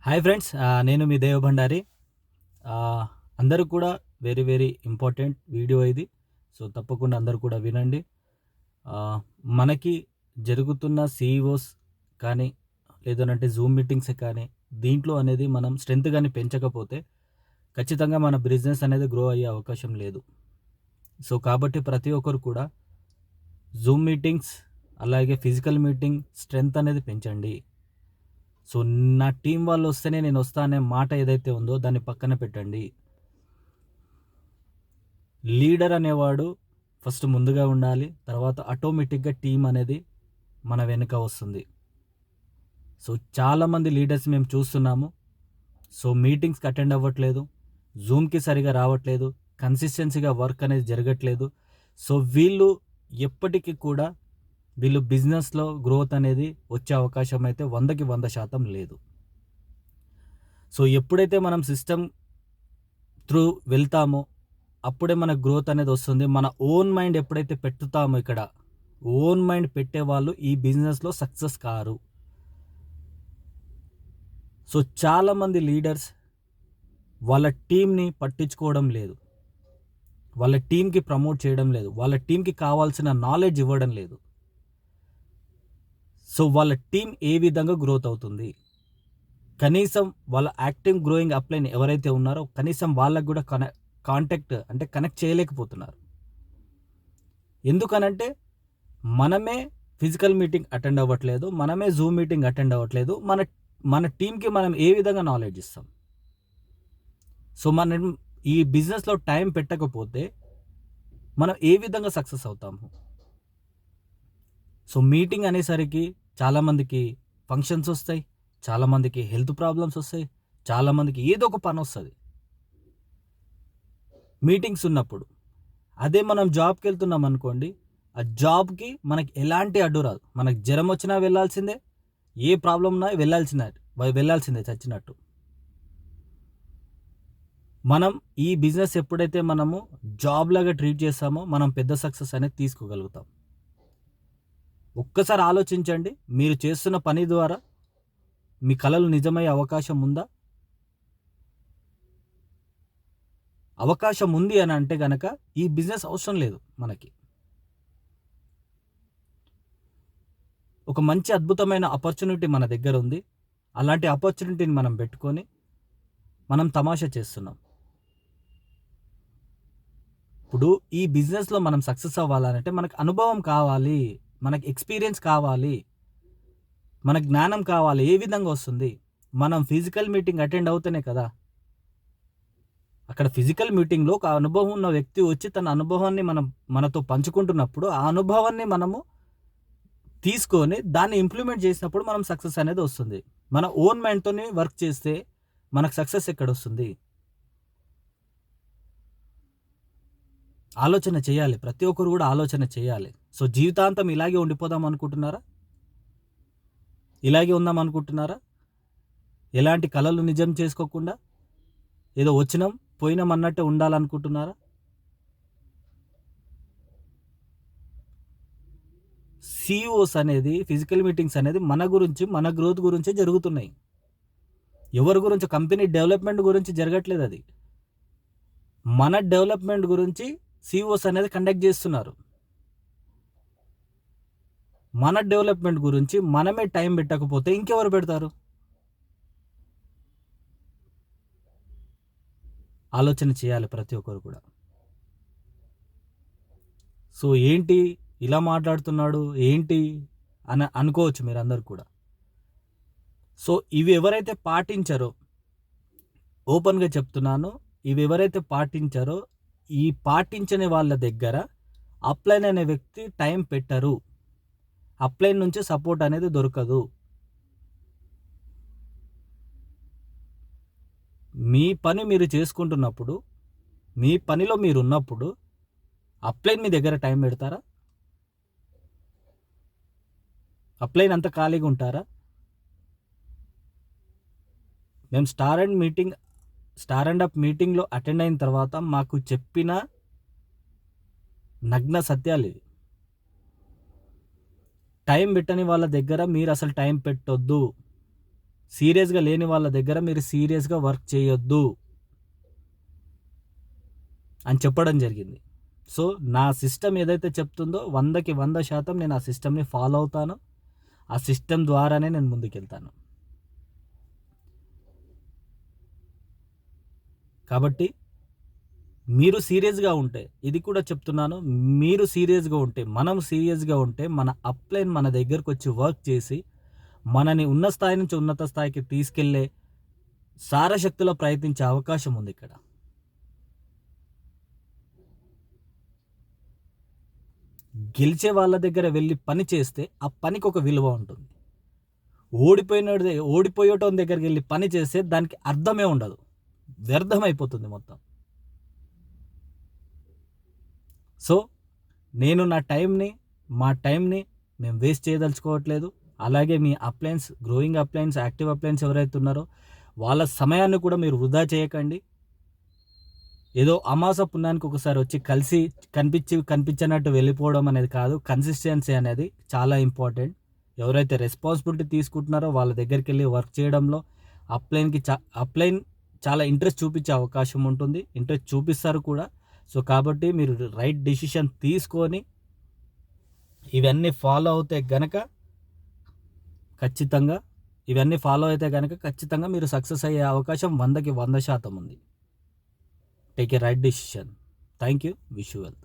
Hi friends, నేను మీ దేవ భండారి. ఆహ్, అందరూ కూడా వెరీ వెరీ ఇంపార్టెంట్ వీడియో ఇది. సో, తప్పకుండా అందరూ కూడా వినండి. మనకి జరుగుతున్న సీఈఓస్ కానీ, లేదనంటే జూమ్ మీటింగ్సే కానీ, దీంట్లో అనేది మనం స్ట్రెంత్ గాని పెంచకపోతే ఖచ్చితంగా మన బిజినెస్ అనేది గ్రో అయ్యే అవకాశం లేదు. సో, కాబట్టి ప్రతి ఒక్కరు కూడా జూమ్ మీటింగ్స్, అలాగే ఫిజికల్ మీటింగ్ స్ట్రెంత్ అనేది పెంచండి. సో, నా టీం వాళ్ళొస్తేనే నేనొస్తా అనే మాట ఏదైతే ఉందో దాన్ని పక్కన పెట్టండి. లీడర్ అనేవాడు ఫస్ట్ ముందుగా ఉండాలి. తర్వాత ఆటోమేటిక్‌గా టీం అనేది మన వెనుక వస్తుంది. సో, చాలామంది లీడర్స్ మేము చూస్తున్నాము. సో, మీటింగ్స్‌కి అటెండ్ అవ్వట్లేదు. జూమ్‌కి సరిగ్గా రావట్లేదు. కన్సిస్టెన్సీగా వర్క్ అనేది జరగట్లేదు. సో, ఎప్పటికి కూడా వీళ్ళు బిజినెస్‌లో గ్రోత్ అనేది వచ్చే అవకాశం అయితే 100కి 100% లేదు. సో, ఎప్పుడైతే మనం సిస్టమ్ త్రూ వెళ్తామో అప్పుడే మనకు గ్రోత్ అనేది వస్తుంది. మన ఓన్ మైండ్ ఎప్పుడైతే పెట్టుతామో ఇక్కడ, ఓన్ మైండ్ పెట్టేవాళ్ళు ఈ బిజినెస్‌లో సక్సెస్ కారు. సో, చాలామంది లీడర్స్ వాళ్ళ టీమ్‌ని పట్టించుకోవడం లేదు. వాళ్ళ టీమ్‌కి ప్రమోట్ చేయడం లేదు. వాళ్ళ టీమ్‌కి కావాల్సిన నాలెడ్జ్ ఇవ్వడం లేదు. సో, వాళ్ళ టీమ్ ఏ విధంగా గ్రోత్ అవుతుంది? కనీసం వాళ్ళ యాక్టివ్ గ్రోయింగ్ అప్లైన్ ఎవరైతే ఉన్నారో కనీసం వాళ్ళకి కూడా కాంటాక్ట్ అంటే కనెక్ట్ చేయలేకపోతున్నారు. ఎందుకనంటే మనమే ఫిజికల్ మీటింగ్ అటెండ్ అవ్వట్లేదు. మనమే జూమ్ మీటింగ్ అటెండ్ అవ్వట్లేదు. మన మన టీమ్‌కి మనం ఏ విధంగా నాలెడ్జ్ ఇస్తాం? సో, మనం ఈ బిజినెస్‌లో టైం పెట్టకపోతే మనం ఏ విధంగా సక్సెస్ అవుతాము? సో, మీటింగ్ అనేసరికి చాలామందికి ఫంక్షన్స్ ఒస్తాయి. చాలామందికి హెల్త్ ప్రాబ్లమ్స్ ఒస్తాయి. చాలామందికి ఏదో ఒక పనొస్తది మీటింగ్స్ ఉన్నప్పుడు. అదే మనం జాబ్‌కెళ్తున్నాం అనుకోండి, ఆ జాబ్‌కి మనకి ఎలాంటి అడ్డు రాదు. మనకు జ్వరమొచ్చినా వెళ్ళాల్సిందే. ఏ ప్రాబ్లమ్ ఉన్నా వెళ్ళాల్సిందే చచ్చినట్టు. మనం ఈ బిజినెస్ ఎప్పుడైతే మనము జాబ్ లాగా ట్రీట్ చేస్తామో మనం పెద్ద సక్సెస్ అనేది తీసుకోగలుగుతాం. ఒక్కసారి ఆలోచించండి. మీరు చేస్తున్న పని ద్వారా మీ కలలు నిజమయ్యే అవకాశం ఉందా? అవకాశం ఉంది అని అంటే గనక ఈ బిజినెస్ అవసరం లేదు మనకి. ఒక మంచి అద్భుతమైన ఆపర్చునిటీ మన దగ్గర ఉంది. అలాంటి ఆపర్చునిటీని మనం పెట్టుకొని మనం తమాషా చేస్తున్నాం. ఇప్పుడు ఈ బిజినెస్‌లో మనం సక్సెస్ అవ్వాలనంటే మనకు అనుభవం కావాలి. మనకు ఎక్స్‌పీరియన్స్ కావాలి. మన జ్ఞానం కావాలి. ఏ విధంగా వస్తుంది? మనం ఫిజికల్ మీటింగ్ అటెండ్ అవుతేనే కదా! అక్కడ ఫిజికల్ మీటింగ్‌లో ఒక అనుభవం ఉన్న వ్యక్తి వచ్చి తన అనుభవాన్ని మనతో పంచుకుంటున్నప్పుడు, ఆ అనుభవాన్ని మనము తీసుకొని దాన్ని ఇంప్లిమెంట్ చేసినప్పుడు మనం సక్సెస్ అనేది వస్తుంది. మన ఓన్ మైండ్‌తోని వర్క్ చేస్తే మనకు సక్సెస్ ఎక్కడొస్తుంది? ఆలోచన చేయాలి. ప్రతి ఒక్కరు కూడా ఆలోచన చేయాలి. సో, జీవితాంతం ఇలాగే ఉండిపోదాం అనుకుంటున్నారా? ఇలాగే ఉందాం అనుకుంటున్నారా? ఎలాంటి కలలు నిజం చేసుకోకుండా ఏదో వచ్చినాం, పోయినాం అన్నట్టే ఉండాలనుకుంటున్నారా? సీఈఓస్ అనేది ఫిజికల్ మీటింగ్స్ అనేది మన గురించి, మన గ్రోత్ గురించే జరుగుతున్నాయి. ఎవరి గురించో కంపెనీ డెవలప్‌మెంట్ గురించి జరగట్లేదది. మన డెవలప్‌మెంట్ గురించి సీఈఓస్ అనేది కండక్ట్ జేస్తున్నారు. మన డెవలప్‌మెంట్ గురించి మనమే టైం పెట్టకపోతే ఇంకెవరు పెడతారు? ఆలోచన చేయాలి ప్రతి ఒక్కరు కూడా. సో, ఏంటి ఇలా మాట్లాడుతున్నాడు ఏంటి అని అనుకోవచ్చు మీరందరూ కూడా. సో, ఇవి ఎవరైతే పాటించరో ఓపెన్‌గా చెప్తున్నాను. ఇవి ఎవరైతే పాటించారో ఈ పాటించని వాళ్ళ దగ్గర అప్‌లైన్ అనే వ్యక్తి టైం పెట్టరు. అప్‌లైన్ నుంచి సపోర్ట్ అనేది దొరకదు. మీ పని మీరు చేసుకుంటున్నప్పుడు, మీ పనిలో మీరున్నప్పుడు అప్‌లైన్ మీ దగ్గర టైం పెడతారా? అప్‌లైన్ అంతా ఖాళీగా ఉంటారా? మేము స్టార్ అండ్ అప్ మీటింగ్‌లో అటెండ్ అయిన తర్వాత మాకు చెప్పిన నగ్న సత్యాలివి. టైం పెట్టని వాళ్ళ దగ్గర మీరసలు టైం పెట్టొద్దు. సీరియస్గా లేని వాళ్ళ దగ్గర మీరు సీరియస్గా వర్క్ చేయొద్దు అని చెప్పడం జరిగింది. సో నా సిస్టమ్ ఏదైతే చెప్తుందో 100కి 100% నేను ఆ సిస్టమ్ని ఫాలో అవుతాను. ఆ సిస్టమ్ ద్వారానే నేను ముందుకెళ్తాను. కాబట్టి మీరు సీరియస్గా ఉంటే, ఇది కూడా చెప్తున్నాను, మీరు సీరియస్గా ఉంటే, మనం సీరియస్గా ఉంటే మన అప్లైన్ మన దగ్గరకు వచ్చి వర్క్ చేసి మనని ఉన్న స్థాయి నుంచి ఉన్నత స్థాయికి తీసుకెళ్లే సారశక్తిలో ప్రయత్నించే అవకాశం ఉంది ఇక్కడ. గెలిచే వాళ్ళ దగ్గర వెళ్ళి పని చేస్తే ఆ పనికి ఒక విలువ ఉంటుంది. ఓడిపోయేటోని దగ్గరికి వెళ్ళి పని చేస్తే దానికి అర్థమే ఉండదు, వ్యర్థమైపోతుంది మొత్తం. సో నేను నా మా టైంని మేము వేస్ట్ చేయదలుచుకోవట్లేదు. అలాగే మీ appliance, growing appliance, active appliance ఎవరైతే ఉన్నారో వాళ్ళ సమయాన్ని కూడా మీరు వృధా చేయకండి. ఏదో అమాస పుణ్యానికి ఒకసారి వచ్చి కలిసి కనిపించినట్టు వెళ్ళిపోవడం అనేది కాదు. కన్సిస్టెన్సీ అనేది చాలా ఇంపార్టెంట్. ఎవరైతే రెస్పాన్సిబిలిటీ తీసుకుంటున్నారో వాళ్ళ దగ్గరికి వెళ్ళి వర్క్ చేయడంలో అప్లైన్ చాలా ఇంట్రెస్ట్ చూపించే అవకాశం ఉంటుంది, ఇంట్రెస్ట్ చూపిస్తారు కూడా. సో కాబట్టి మీరు రైట్ డిసిషన్ తీసుకొని ఇవన్నీ ఫాలో అయితే గనక ఖచ్చితంగా మీరు సక్సెస్ అయ్యే అవకాశం 100కి 100% ఉంది. Take a right decision. Thank you. Wish you well.